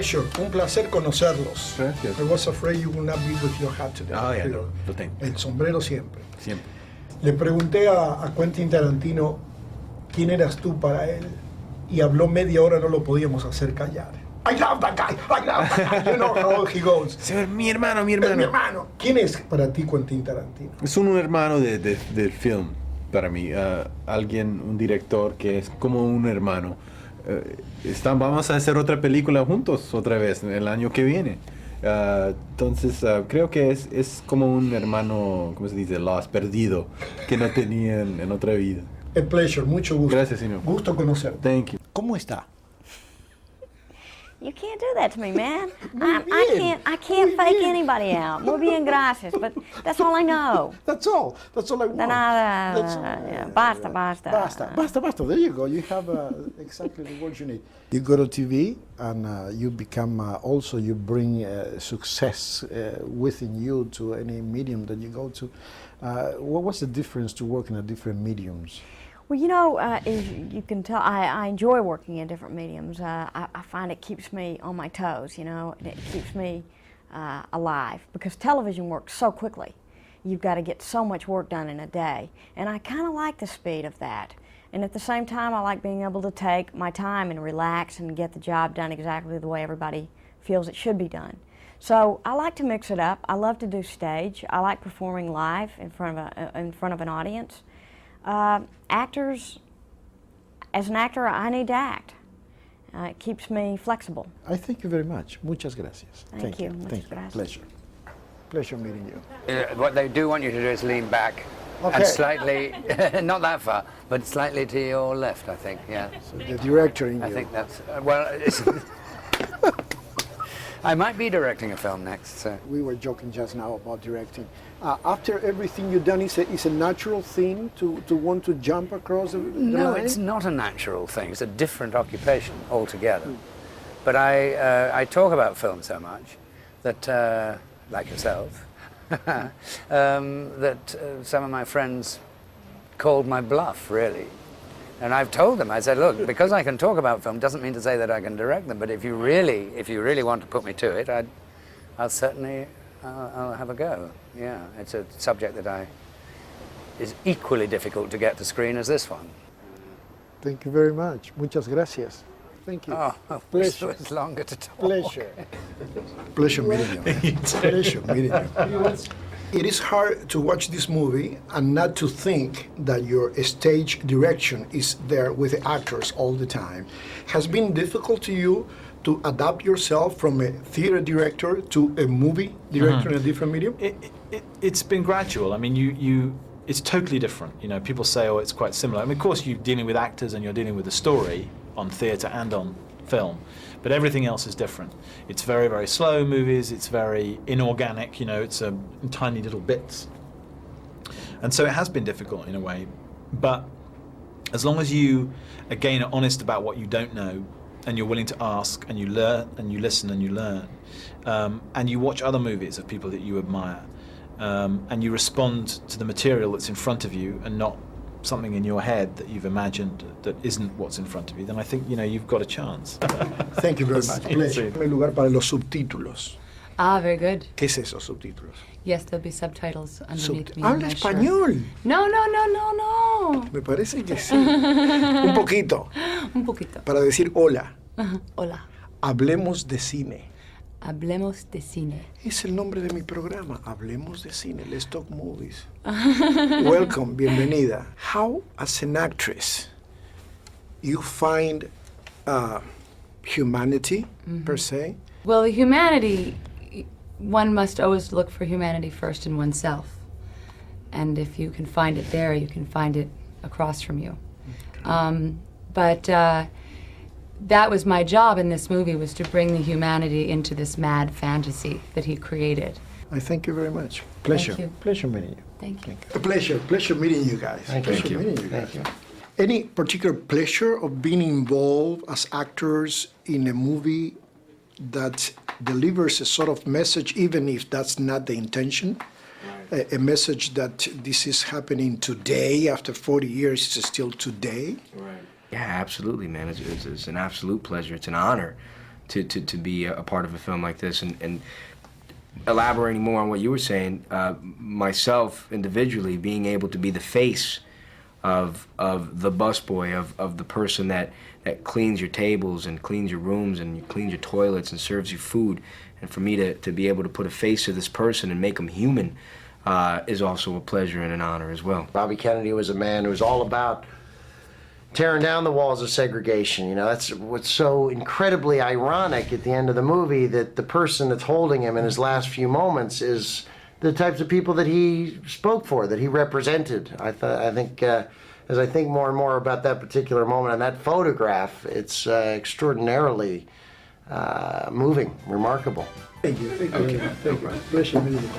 pleasure, un placer conocerlos. Gracias. I was afraid you would not be with your hat today. Ah, ya, Pero lo tengo. el sombrero siempre. Siempre. Le pregunté a Quentin Tarantino quién eras tú para él y habló media hora, no lo podíamos hacer callar. I love that guy, I love that guy. You know how he goes. Mi hermano. Es mi hermano. ¿Quién es para ti Quentin Tarantino? Es un hermano del film para mí. Alguien, un director que es como un hermano. Vamos a hacer otra película juntos otra vez el año que viene. Entonces creo que es como un hermano, ¿cómo se dice? Lost, perdido, que no tenían en otra vida. A pleasure, mucho gusto. Gracias, señor. Gusto conocerte. Thank you. ¿Cómo está? You can't do that to me, man. I can't fake anybody out. Muy bien, gracias. But that's all I know. That's all. That's all I want. De nada. That's all. Yeah, basta. Basta. There you go. You have exactly the words you need. You go to TV and you become also you bring success within you to any medium that you go to. What's the difference to work in a different mediums? Well, you know, as you can tell, I enjoy working in different mediums. I find it keeps me on my toes, you know, and it keeps me alive because television works so quickly. You've got to get so much work done in a day, and I kind of like the speed of that. And at the same time, I like being able to take my time and relax and get the job done exactly the way everybody feels it should be done. So I like to mix it up. I love to do stage. I like performing live in front of an audience. Actors, as an actor, I need to act. It keeps me flexible. I thank you very much. Muchas gracias. Thank you. Thank you. Pleasure. Pleasure meeting you. What they do want you to do is lean back and slightly, not that far, but slightly to your left, I think, yeah. So the director in you. I think that's, I might be directing a film next, so. We were joking just now about directing. After everything you've done, is a natural thing to want to jump across the No, line? it's not a natural thing. It's a different occupation altogether. But I talk about film so much that, like yourself, that some of my friends called my bluff, really. And I've told them, I said, look, because I can talk about film doesn't mean to say that I can direct them, but if you really want to put me to it, I'll certainly I'll have a go. Yeah, it's a subject that is equally difficult to get to screen as this one. Thank you very much. Muchas gracias. Thank you. Oh, I wish it was longer to talk. Pleasure. Pleasure meeting you. Pleasure meeting you. It is hard to watch this movie and not to think that your stage direction is there with the actors all the time. Has been difficult to you to adapt yourself from a theater director to a movie director in a different medium? It's been gradual. I mean, it's totally different. You know, people say, oh, it's quite similar. I mean, of course, you're dealing with actors and you're dealing with a story on theater and on film, but everything else is different. It's very, very slow movies. It's very inorganic. You know, it's tiny little bits. And so it has been difficult in a way. But as long as you, again, are honest about what you don't know, and you're willing to ask, and you learn, and you listen, and you learn, and you watch other movies of people that you admire, and you respond to the material that's in front of you and not something in your head that you've imagined that isn't what's in front of you, then I think, you know, you've got a chance. Thank you very much. Pleasure. En lugar para los subtítulos. Ah, very good. ¿Qué es eso, subtítulos? Yes, there'll be subtitles underneath me. ¿Habla español? No. Me parece que sí. Un poquito. Un poquito. Para decir hola. Hola. Hablemos de cine. Hablemos de cine. Es el nombre de mi programa. Hablemos de cine. Let's talk movies. Welcome, bienvenida. How, as an actress, you find humanity, per se? Well, the humanity, one must always look for humanity first in oneself. And if you can find it there, you can find it across from you. Okay. But that was my job in this movie, was to bring the humanity into this mad fantasy that he created. I thank you very much. Pleasure. Thank you. Pleasure meeting you. Thank you. A pleasure. Pleasure meeting you guys. Thank you. Meeting you guys. Thank you. Any particular pleasure of being involved as actors in a movie that delivers a sort of message, even if that's not the intention? Right. A message that this is happening today, after 40 years, it's still today? Right. Yeah, absolutely, man. It's an absolute pleasure. It's an honor to be a part of a film like this. And elaborating more on what you were saying, myself individually being able to be the face of the busboy, of the person that cleans your tables and cleans your rooms and cleans your toilets and serves you food, and for me to be able to put a face to this person and make them human is also a pleasure and an honor as well. Bobby Kennedy was a man who was all about tearing down the walls of segregation. You know, that's what's so incredibly ironic at the end of the movie, that the person that's holding him in his last few moments is the types of people that he spoke for, that he represented. I think, as I think more and more about that particular moment and that photograph, it's extraordinarily moving, remarkable. Thank you. Thank you. Thank you. Pleasure meeting you.